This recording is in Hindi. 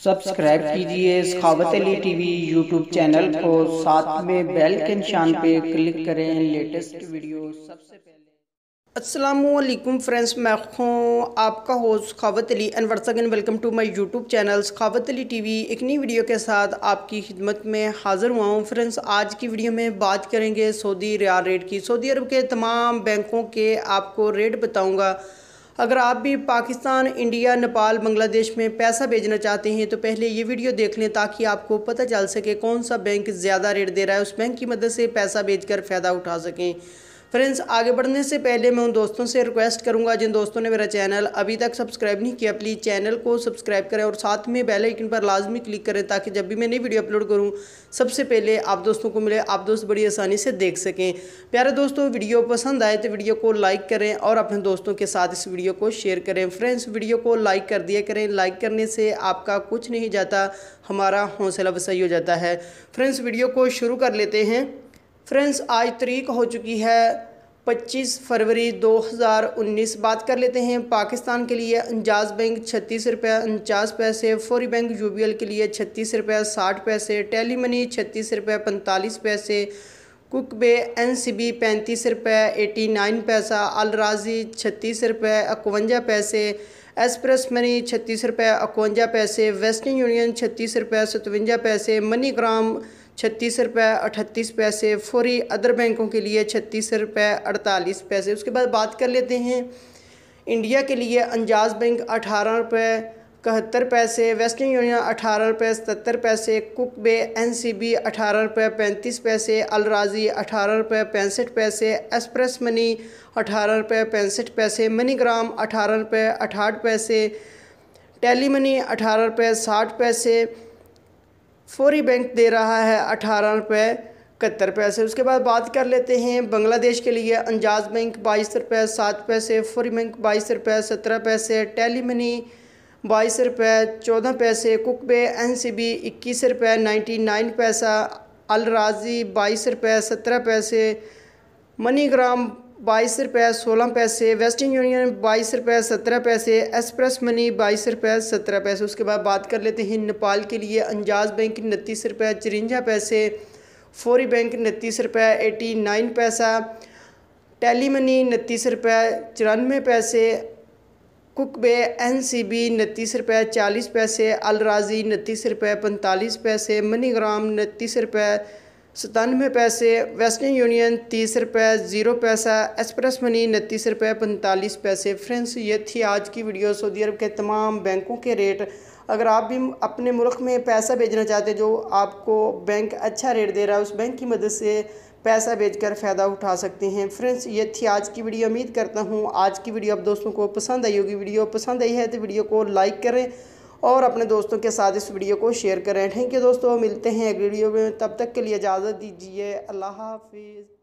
सब्सक्राइब कीजिए सखावत अली टीवी यूट्यूब चैनल को, साथ में बेल के निशान पे क्लिक करें लेटेस्ट वीडियो सबसे पहले। अस्सलामुअलैकुम फ्रेंड्स, मैं हूँ आपका host Sakhawat Ali and once again welcome to my YouTube channel Sakhawat Ali TV. एक नई वीडियो के साथ आपकी खिदमत में हाज़िर हुआ हूँ। फ्रेंड्स, आज की वीडियो में बात करेंगे सऊदी रियाल रेट की। सऊदी अरब के तमाम बैंकों के आपको रेट बताऊँगा। अगर आप भी पाकिस्तान, इंडिया, नेपाल, बांग्लादेश में पैसा भेजना चाहते हैं तो पहले ये वीडियो देख लें ताकि आपको पता चल सके कौन सा बैंक ज़्यादा रेट दे रहा है, उस बैंक की मदद से पैसा भेजकर फ़ायदा उठा सकें। फ्रेंड्स, आगे बढ़ने से पहले मैं उन दोस्तों से रिक्वेस्ट करूंगा जिन दोस्तों ने मेरा चैनल अभी तक सब्सक्राइब नहीं किया, प्लीज़ चैनल को सब्सक्राइब करें और साथ में बेल आइकन पर लाजमी क्लिक करें ताकि जब भी मैं नई वीडियो अपलोड करूं सबसे पहले आप दोस्तों को मिले, आप दोस्त बड़ी आसानी से देख सकें। प्यारे दोस्तों, वीडियो पसंद आए तो वीडियो को लाइक करें और अपने दोस्तों के साथ इस वीडियो को शेयर करें। फ्रेंड्स, वीडियो को लाइक कर दिया करें, लाइक करने से आपका कुछ नहीं जाता, हमारा हौसला अफजाई हो जाता है। फ्रेंड्स, वीडियो को शुरू कर लेते हैं। फ्रेंड्स, आज तारीख हो चुकी है 25 फरवरी 2019। बात कर लेते हैं पाकिस्तान के लिए। अंजाज बैंक 36 रुपये 49 पैसे, फौरी बैंक यूबीएल के लिए 36 रुपये 60 पैसे, टेली मनी 36 रुपये 45 पैसे, कुक बे एनसीबी 35 रुपये 89 पैसा, अल राजी 36 रुपये 51 पैसे, एक्सप्रेस मनी 36 रुपये 51 पैसे, वेस्टर्न यूनियन 36 रुपये 57 पैसे, मनी ग्राम 36 रुपये 38 पैसे, फौरी अदर बैंकों के लिए 36 रुपये 48 पैसे। उसके बाद बात कर लेते हैं इंडिया के लिए। अंजाज बैंक 18 रुपये 71 पैसे, वेस्टर्न यूनियन 18 रुपये 77 पैसे, कुक बे एनसीबी 18 रुपये 35 पैसे, अल राजी 18 रुपये 65 पैसे, एक्सप्रेस मनी 18 रुपये 65 पैसे, मनी ग्राम 18 रुपये 68 पैसे, टेली मनी 18 रुपये 60 पैसे, फौरी बैंक दे रहा है 18 रुपये 71 पैसे। उसके बाद बात कर लेते हैं बांग्लादेश के लिए। अंजाज बैंक 22 रुपये 7 पैसे, फौरी बैंक 22 रुपये 17 पैसे, टेली मनी 22 रुपये 14 पैसे, कुक बे एनसीबी 21 रुपये 99 पैसा, अल राजी 22 रुपये 17 पैसे, मनी ग्राम 22 रुपये 16 पैसे, वेस्टर्न यूनियन 22 रुपये 17 पैसे, एक्सप्रेस मनी 22 रुपये 17 पैसे। उसके बाद बात कर लेते हैं नेपाल के लिए। अंजाज बैंक 29 रुपये 54 पैसे, फौरी बैंक 29 रुपये 89 पैसा, टेली मनी 29 रुपये 94 पैसे, कुक बे एनसीबी 29 रुपये 40 पैसे, अल राजी 29 रुपये 45 पैसे, मनी ग्राम 29 रुपये 97 पैसे, वेस्टर्न यूनियन 30 रुपये 0 पैसा, एक्सप्रेस मनी 29 रुपये 45 पैसे। फ्रेंड्स, ये थी आज की वीडियो सऊदी अरब के तमाम बैंकों के रेट। अगर आप भी अपने मुल्क में पैसा भेजना चाहते जो आपको बैंक अच्छा रेट दे रहा है, उस बैंक की मदद से पैसा भेजकर फ़ायदा उठा सकते हैं। फ्रेंड्स, ये थी आज की वीडियो। उम्मीद करता हूँ आज की वीडियो आप दोस्तों को पसंद आई होगी। वीडियो पसंद आई है तो वीडियो को लाइक करें और अपने दोस्तों के साथ इस वीडियो को शेयर करें। थैंक यू दोस्तों, मिलते हैं अगली वीडियो में, तब तक के लिए इजाज़त दीजिए। अल्लाह हाफिज़।